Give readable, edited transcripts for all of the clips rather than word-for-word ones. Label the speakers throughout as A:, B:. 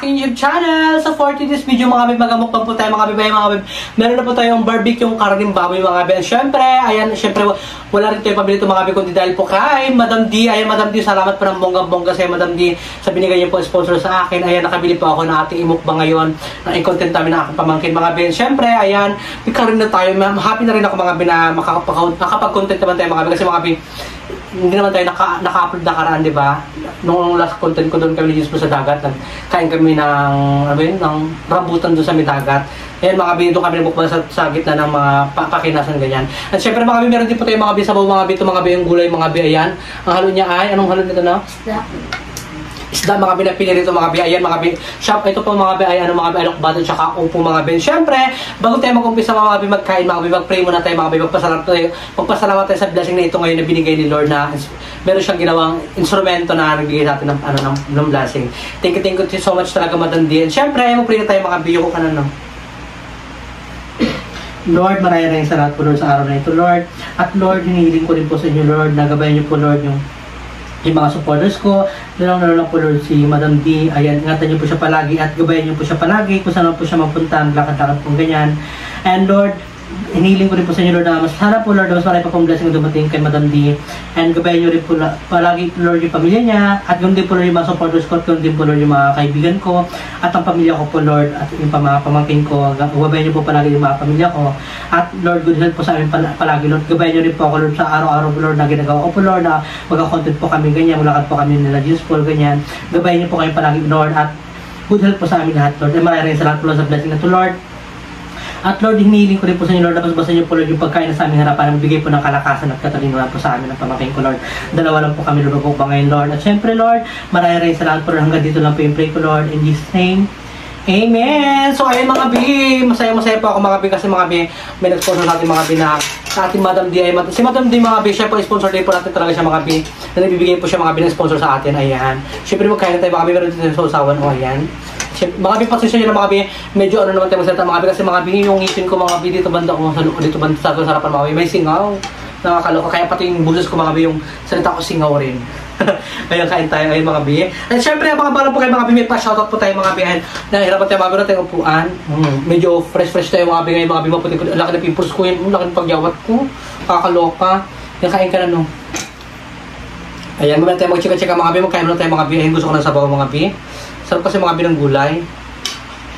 A: aking YouTube channel. So for today's video mga bib, magamukbang po tayo mga bib. Meron na po tayong barbecue karning baboy mga bib. Syempre, ayan, syempre wala rin tayo pabili ito mga bib kundi dahil po kay Madam D. Ayan, Madam D, salamat po ng bonggang-bongga sa Madam D sa binigay niyo po sponsor sa akin. Ayan, nakabili po ako ng ating imukbang ngayon na i-content namin ng aking pamangkin mga bib. Syempre, ayan, ikarin na tayo. Happy na rin ako mga bib na makapag-content naman tayo mga bib kasi mga bib, hindi naman tayo naka-upload na karaan, di ba? Nung last content ko doon kami ni sa dagat, nagkain kami ng, ano yun, ng rambutan doon sa may dagat. Ayan mga bino, doon kami nabukbang sa gitna ng mga pakinasan ganyan. At syempre mga bino, meron din po tayo mga bino, sabaw mga bino, mga bino, yung gulay mga bino, ayan. Ang halo niya ay, anong halo nito na? Isda mga binapili rito mga bi. Ayan mga bi. Shop ito po mga bi ay ano mga bi alokbado tsaka upo mga bi. Syempre, bago tayo mag-umpisa mga bi magkain mga bi, mag-pray muna tayo mga bi. Magpasalamat tayo sa blessing na ito ngayon na binigay ni Lord na meron siyang ginawang instrumento na nagbigay sa atin ng ano ng blessing. Thank you so much talaga Madam D. And syempre, mag-pray na tayo mga bi ko kanan no. Lord, maraming salamat po Lord sa araw na ito Lord. At Lord, hinihiling ko din po sa inyo Lord, nagabayan niyo po Lord yung mga supporters ko, lalo lang po Lord si Madam D. Ayan, ingatan niyo po siya palagi at gabayan niyo po siya palagi kung saan po siya mapunta, lakad-lakad po ganyan. And Lord, hinihiling ko rin po sa inyo Lord na mas sana po Lord, mas marami pa pong blessing dumating kay Madam D. And gabayan niyo rin po palagi Lord yung pamilya niya at yung din po Lord yung mga supporters ko at yung din po Lord yung mga kaibigan ko at ang pamilya ko po Lord at yung mga pamangkin ko. Gabayan niyo po palagi yung mga pamilya ko at Lord, good health po sa amin palagi Lord. Gabayan niyo rin po ako Lord sa araw-araw Lord na ginagawa ko po Lord na mag-content po kami ganyan, malakad po kami nila useful ganyan. Gabayan niyo po kayo palagi Lord at good health po sa amin lahat Lord. And maraming salamat po Lord sa blessing na to Lord. At Lord, hinihiling ko rin po sa inyo Lord, napasbasa niyo po Lord yung pagkain na sa aming harapan na magbigay po ng kalakasan at katalino po sa amin ng pamangkin ko Lord. Dalawa lang po kami lulubog pa ngayon Lord. At syempre Lord, maraming salamat po hanggang dito lang po yung pray ko Lord. In Jesus' name, Amen! So ayun mga bi, masaya-masaya po ako mga bi kasi mga bi, may nag-sponsor sa ating mga bi na sa ating Madam D. Si Madam D mga bi, siya po sponsor din po natin talaga siya mga bi, na nabibigay po siya mga bi ng sponsor sa atin. Ayan. Syempre magkain na tayo mga bi, meron dito sa usawan. O ayan. Mga bi, pasensya nyo na mga bi, medyo ano naman tayo magsalita mga bi kasi mga bi, yung ngipin ko mga bi dito banda ko, dito banda sa harapan mga bi, may singaw. Nakakaloka, kaya pati yung bulos ko mga bi, yung salita ko singaw rin. Ayun, kain tayo, ayun mga bi. At syempre, mga bala po kayo mga bi, may pa-shoutout po tayo mga bi. Nahirapan tayo mga bi natin ang upuan. Medyo fresh tayo mga bi ngayon, mga bi, maputi ko. Laki na pimples ko yun, laki na pagyawat ko. Kakaloka. Yan, kain ka na no. Ayan, mamaya tayo mag-chika-chika mga bi, magkain muna tayo mga bi. Ayun, gusto ko ng sabaw mga bi. Sarap kasi mga bi ng gulay.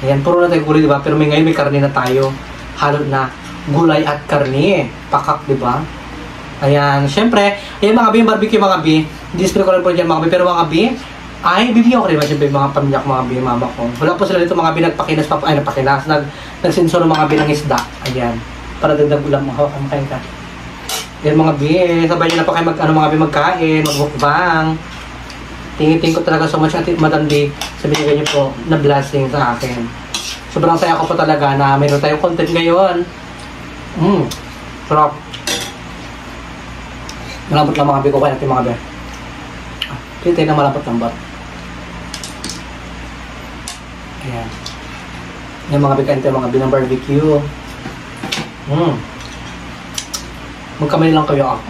A: Ayan, puro na tayo gulay, diba? Pero ngayon may karne na tayo. Halo na gulay at karne. Pakak, diba? Ayan, syempre, ayan mga bi, yung barbecue mga bi. Display ko lang po dyan mga bi. Pero mga bi, ay, bibigyan ko rin ba syempre mga pamilya ko mga bi, mama ko. Wala po sila dito mga bi, nagpakinas, nagsinsoro mga bi ng isda. Ayan, para dagdag ulam mo. Hawakan, makain ka. Ayan mga bi, sabay nyo na po kayo mga bi magkain, magbukbang. Tingin ko talaga so much at Madam D sa binigay niyo po na blessing sa akin. Sobrang saya ko po talaga na mayroon tayong content ngayon. Sarap. Malambot lang mga bi ko kaya natin mga bi. Tintay na malambot-lambot. Ayan. Yung mga bi kain tayo mga bi ng barbecue. Magkamay lang kayo ako.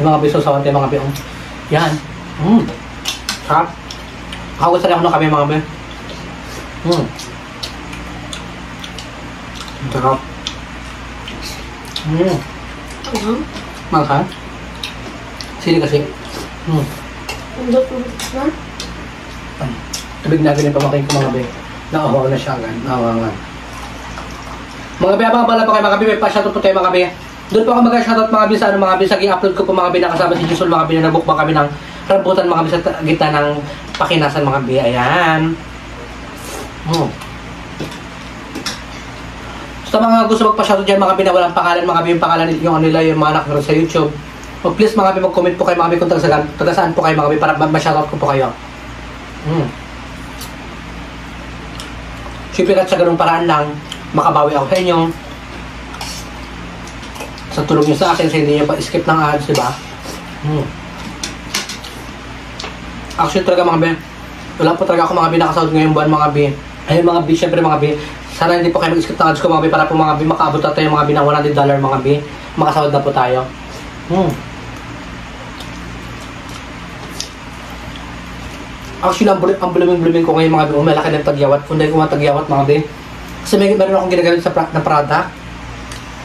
A: Yung mga bi sasawan tayo mga bi. Yan. Sarap. Ako gusto rin ako na kami mga be. Sarap. Malkan? Sili kasi. Tubig na agad yung pamakain ko mga be. Nauhaw na siya agad. Nauhawangan. Mga be, mga bala pa kayo mga be. May pa-shoutout po tayo mga be. Doon po ako mag-shoutout mga be sa ano mga be. Sa i-upload ko po mga be. Nakasama si Jisol mga be. Na nabukbang kami ng rambutan mga bi sa gitna ng pakinasan mga bi. Ayan. Basta mga gusto magpa-shoutout dyan mga bi na walang pangalan mga bi, yung pangalan yung nila yung mga anak sa YouTube. Please mga bi, mag-comment po kayo mga bi kung taga saan po kayo mga bi para ma-shoutout ko po kayo. Siyempre at sa ganung paraan lang makabawi ako sa inyo. Sa tulong nyo sa akin, sa hindi nyo pa skip ng ads, diba? Actually talaga mga bi, wala po talaga ako mga bi nakasahod ngayong buwan mga bi. Ayun mga bi, syempre mga bi, sana hindi po kayo mag-skip ng ads ko mga bi para po mga bi makaabot na tayo mga bi ng $100 mga bi. Makasahod na po tayo. Actually, ang blooming ko ngayon mga be, malaki ng tagyawat. Kung dahil ko mga tagyawat mga be. Kasi meron akong ginagamit na product.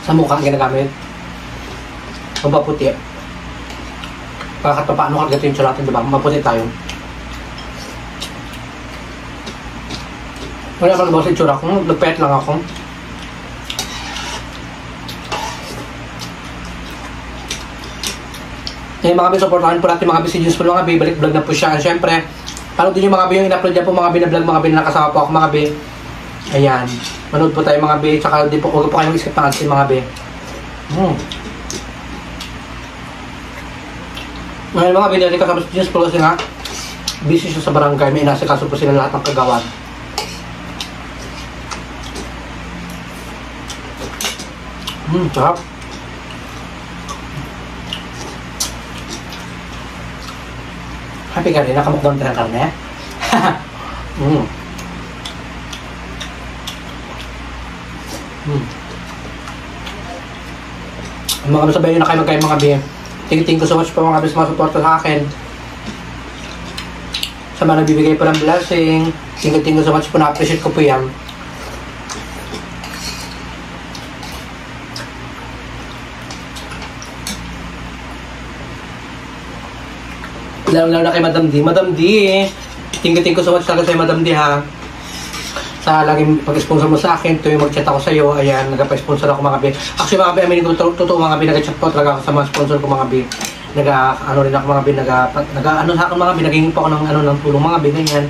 A: Sa mukha ang ginagamit. Mapaputi. Kahit pa paano kagato yung tsura natin, diba? Maputi tayo. Wala pa nabawas yung tsura ko. Nagpayat lang ako. Eh, mga be, supportahan po natin mga be si Juice po mga be. Balik vlog na po siya. And syempre, panood din yung mga be yung in-upload niya po mga be na vlog mga be na nakasama po ako mga be. Ayan. Manood po tayo mga be. Tsaka di po, huwag po kayo mag-skip ng ads mga be. Ngayon mga be, dali kasama si Juice po kasi nga busy siya sa barangay. May inasikaso po sila lahat ng kagawan. Sarap. Happy ka rin? Nakamukdang ka ng karne? Mga kasabayan nyo na kayo magkain mga be. Thank you so much po mga be sa mga suporta sa akin. Sa mga nagbibigay po ng blessing. Thank you so much po. Na-appreciate ko po yan. Lalo na kay Madam D. Madam D, thank you so much talaga sa'yo Madam D ha. Sa laging pag-sponsor mo sa akin, tuwing mag-chat ako sa'yo, ayan, nagpa-sponsor ako mga be. Actually mga be, aminin ko totoo mga be, nag-chat po talaga ako sa mga sponsor ko mga be. Ano rin ako mga be, ano sa akin mga be, naging po ako ng tulong mga be, ganyan.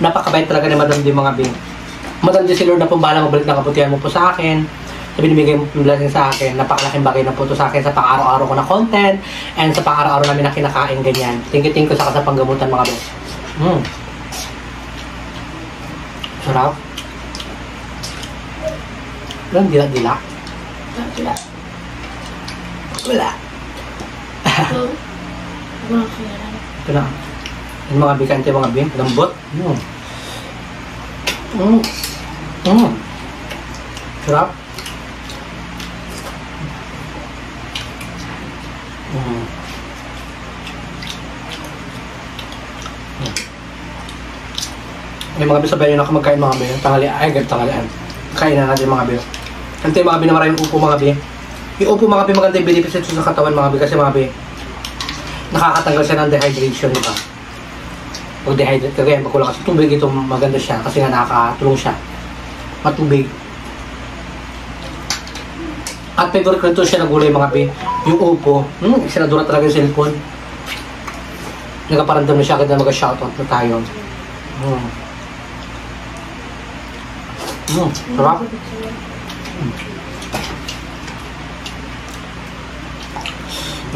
A: Napakabait talaga ni Madam D mga be. Madam D, si Lord na po bahala magbalik ng kabutihan mo po sa akin. Sa binibigay mo blessing sa akin, napakalaking bagay na po ito sa akin sa pang-araw-araw ko na content and sa pang-araw-araw namin na kinakain ganyan. Thank you sa panggamutan mga bes. Sarap. Walang dila-dila. Wala. Ito na. Yung mga bikante mga bin, lambot. Sarap. May mga sabayan na magkain mga be. Tanghalian. Kain na natin mga be. Kante mga be na maraming upo mga be. Yung upo mga be maganda yung benefits sa katawan mga be. Kasi mga be, nakakatanggal siya ng dehydration, diba? Pag dehydrate ka ganyan, pag kulang kasi tubig ito maganda siya. Kasi nga nakakatulong siya. Matubig. At favorite ko ito siya na gulay mga be. Yung upo. Sinadura talaga yung cellphone. Nagaparandam na siya agad na mag-shoutout na tayo. Sarap.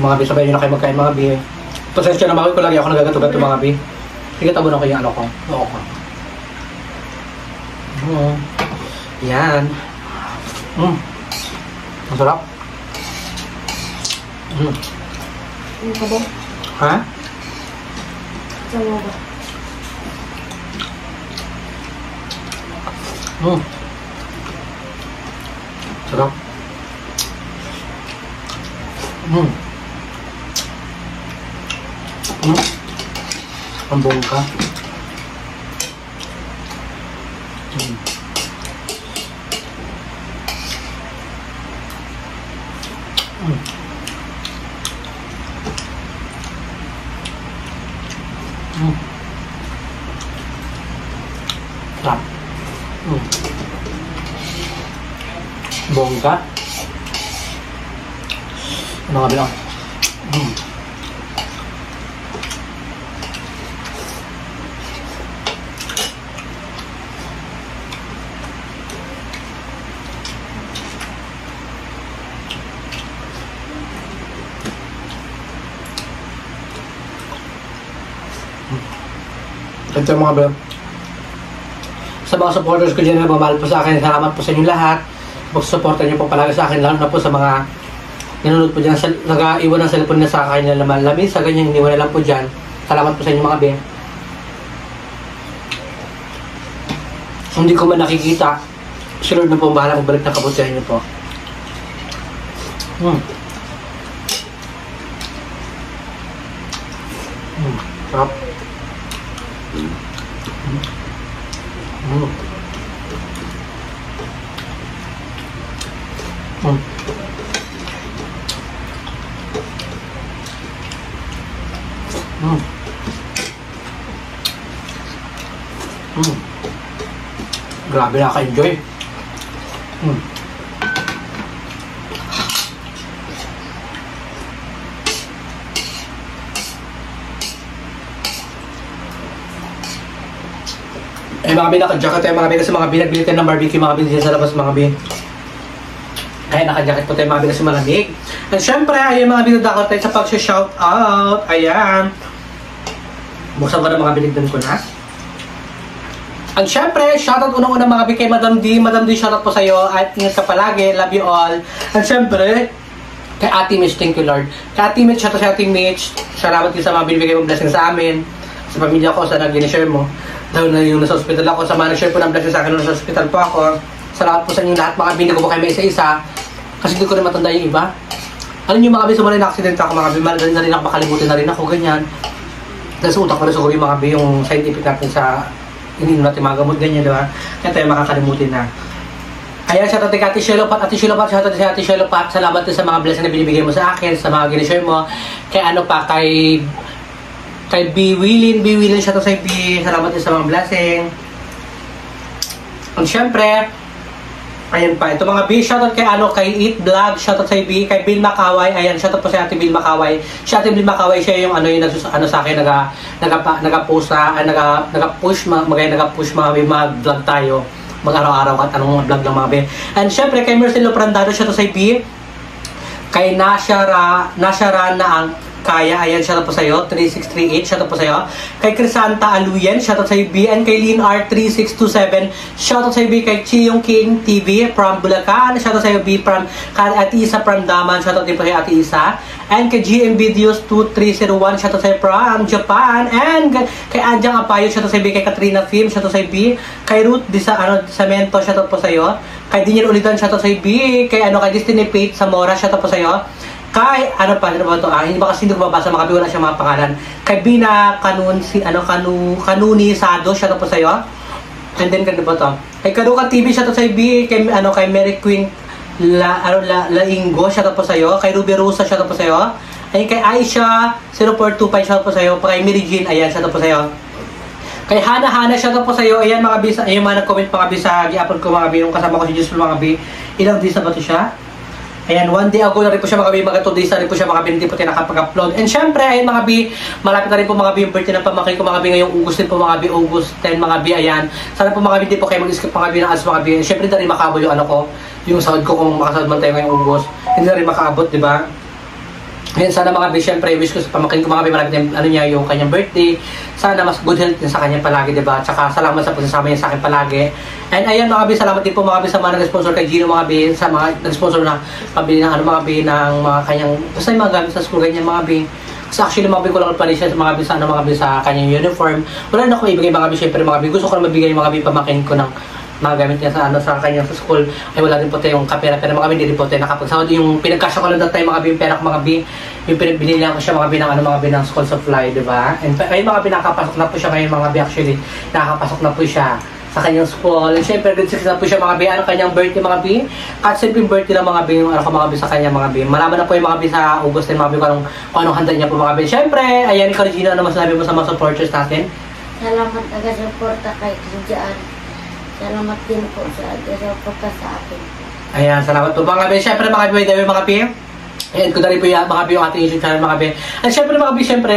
A: Mga be, sabay nyo na kayo magkain mga be. Pasensya na bakit ko lagi ako nagagato-gato mga be. Sige, tabunan ko yung ano ko. Oo ko. Yan. Ang sarap.
B: Kabong.
A: Ha?
B: Sawa ba?
A: Sarap. Ang bongga. Sarap. Bongga. Ano nga bilang? Ito mga bro. Sa mga supporters ko dyan na mamahal po sa akin, salamat po sa inyo lahat. Pag-supportan niyo po palagi sa akin, lalo na po sa mga nanonood po dyan, nag-iwan ng cellphone na sa akin na laman-lamin, sa ganyan, iniwan na lang po dyan. Salamat po sa inyo mga be. Hindi ko man nakikita, si Lord na po bahala magbalik ng kabutihan niyo po. Sarap. Grabe nakaka-enjoy. Eh mga bin, naka-jacket tayo mga bin kasi mga bin, nagbili tayo ng barbecue mga bin dyan sa labas mga bin. Ay, naka-jacket po tayo mga bin kasi malamig. And syempre, ayun mga bin, nadakot tayo sa pag-shoutout. Ayan. Buksan ko na mga binigdan ko na. And syempre, shoutout unang-unang mga bin kay Madam D. Madam D, shoutout po sa'yo. At ingat ka palagi. Love you all. And syempre, kay Ate Mitch, thank you Lord. Kay Ate Mitch, shoutout sa Ate Mitch. Salamat din sa mga binibigay mong blessing sa amin. Sa pamilya ko, sa nag-share mo. Dahil na yung nasa hospital ako, sa mga nag-share po ng blessing sa akin nung nasa hospital po ako. Salamat po sa inyo lahat, mga bin, ko po kayo may isa-isa. Kasi hindi ko rin matanda yung iba. Alam nyo mga bin, sumarin na accident ako, mga bin, malagal na rin ako, makalimutan na rin ako, ganyan. Dahil sa utak ko rin siguro yung mga bin, yung scientific natin sa ininom natin mga gamot, ganyan, diba? Kaya tayo makakalimutin na. Kaya shoutout kay Ate Shelopat, shoutout si Ate Shelopat, salamat din sa mga blessing na binibigay mo sa akin, sa mga ginishare mo. Kay ano pa, kay B. Willin, shoutout sa B. Salamat din sa mga blessing. At syempre, ayan pa, ito mga B, shoutout kay Eat Vlog, shoutout sa B, kay Bill Makaway, ayan, shoutout po sa Ate Bill Makaway. Si Ate Bill Makaway, siya yung sa akin, nag-push mag-vlog tayo, mag-araw-araw at anong vlog ng mga B. And syempre, kay Marcelo Prandado, shoutout sa B, kay Nashara na ang Kaya, ayan, shoutout po sa'yo, 3638, shoutout po sa'yo. Kay Crisanta Aluyen, shoutout sa'yo B. And kay Lin R3627, shoutout sa'yo B. Kay Chiyong King TV from Bulacan, shoutout sa'yo B. From Ate Isa from Daman, shoutout din po kay Ate Isa. And kay GM Videos 2301, shoutout sa'yo from Japan. And kay Anjang Apayo, shoutout sa'yo B. Kay Katrina Film, shoutout sa'yo B. Kay Ruth Samento, shoutout po sa'yo. Kay Diniel Ulitan, shoutout sa'yo B. Kay Destiny Pate Zamora, shoutout po sa'yo. Kay, ano ba ito? Hindi ba kasi hindi ko mabasa, wala siyang mga pangalan. Kay Bina Kanuni Sado, shoutout po sa'yo. And then, kano ba ito? Kay Karuka TV, shoutout sa'yo B. Kay, kay Mary Queen Laingo, shoutout po sa'yo. Kay Ruby Rosa, shoutout po sa'yo. Ay, kay Aisha 0425, shoutout po sa'yo. Kay Mary Jean, ayan, shoutout po sa'yo. Kay Hana, shoutout po sa'yo. Ayan mga B, ayan mga nag-comment mga B sa gi-upload ko mga B. Yung kasama ko si Jus mga B. Ilang days na ba ito siya? Ayan, 1 day ago na rin po siya mga B, mga 2 days na rin po siya mga B, hindi po tayo nakapag-upload. And syempre, ayan mga B, malapit na rin po mga B yung birthday ng pamangkin ko mga B ngayong August din po mga B, August 10 mga B, ayan. Sana po mga B, hindi po kayo mag-skip mga B ng ads mga B. And syempre, na rin makaabot yung yung sahod ko kung makasahod man tayo ngayong August. Hindi na rin makaabot, di ba? Ayan, sana mga B, syempre, wish ko sa pamangkin ko mga B, malapit na yung kanyang birthday. Sana mas good health din sa kanya palagi, di ba? Tsaka salamat sa pagsasama niya sa akin palagi. And ayan mga B, salamat din po mga B sa mga nag-sponsor kay Gino mga B, sa mga nag-sponsor na pabili ng mga B ng mga kanyang, basta yung mga gamit sa school, ganyan mga B. Kasi actually mga B ko lang panisya sa mga B sa mga B sa kanyang uniform. Wala na akong ibigay mga B, syempre mga B. Gusto ko na mabigay mga B pamangkin ko ng mga gamit niya sa kanyang sa school. Ay wala din po tayong kapera-pera mga B, hindi po tayo nakapagsahod. Yung pinagkasya ko lang dati mga B, yung pera ko mga B, yung binili ko siya mga B ng mga B ng school supply, di ba? And ayun mga B, nakapasok na po siya ngayon mga B, actually nakapasok na po siya sa kanyang school. And syempre, good success na po siya mga B. Kanyang birthday mga B. At simple birthday lang mga B, yung mga B sa kanya mga B. Malaman na po yung mga B sa August din mga B kung anong handa niya po mga B. Syempre, ayan, ikaw Regina, ano masasabi mo sa mga supporters natin?
B: Salamat nag-suporta kay Kijaan. Salamat din po sa nag-suporta sa akin.
A: Ayan, salamat po mga B. Syempre mga B, mga B. Ayan, ko na rin po yung mga B yung ating YouTube channel mga B. And syempre mga B, syempre,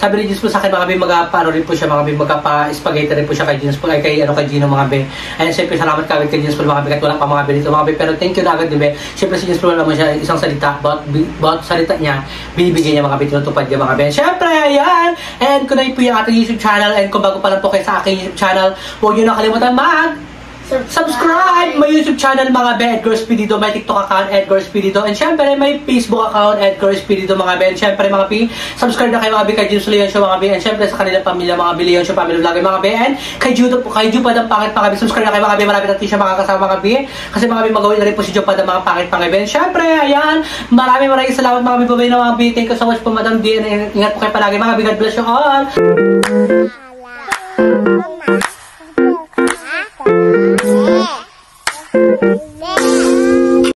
A: sabi ni Jins po sa akin mga B, magpaano rin po siya mga B, magpa-spaghetti rin po siya kay Jins po, kay Gino mga B. Ayan, syempre salamat kagad kay Jins po mga B, kahit wala pa mga B dito mga B, pero thank you na agad din B. Syempre si Jins po naman siya, isang salita, about salita niya, binibigyan niya mga B, tinutupad niya mga B. Syempre, ayan, and kung na po yung ating YouTube channel, and kung bago pa lang po kayo sa aking YouTube channel, huwag niyo nakalimutan subscribe! May YouTube channel mga be, Edgar Espirido, may TikTok account, Edgar Espirido, and syempre may Facebook account, Edgar Espirido mga be, and syempre mga be, subscribe na kayo mga be kay James Leon Show mga be, and syempre sa kanilang pamilya mga be, Leon Show Family Vlog mga be, and kay Jupad ang pangit mga be, subscribe na kayo mga be, marami natin siya makakasama mga be, kasi mga be magawin na rin po si Jupad ang mga pangit mga be, and syempre, ayan, maraming salamat mga be, babay na mga be, thank you so much po Madam D, and ingat po kayo palagi mga be, God bless you all!
C: Mama.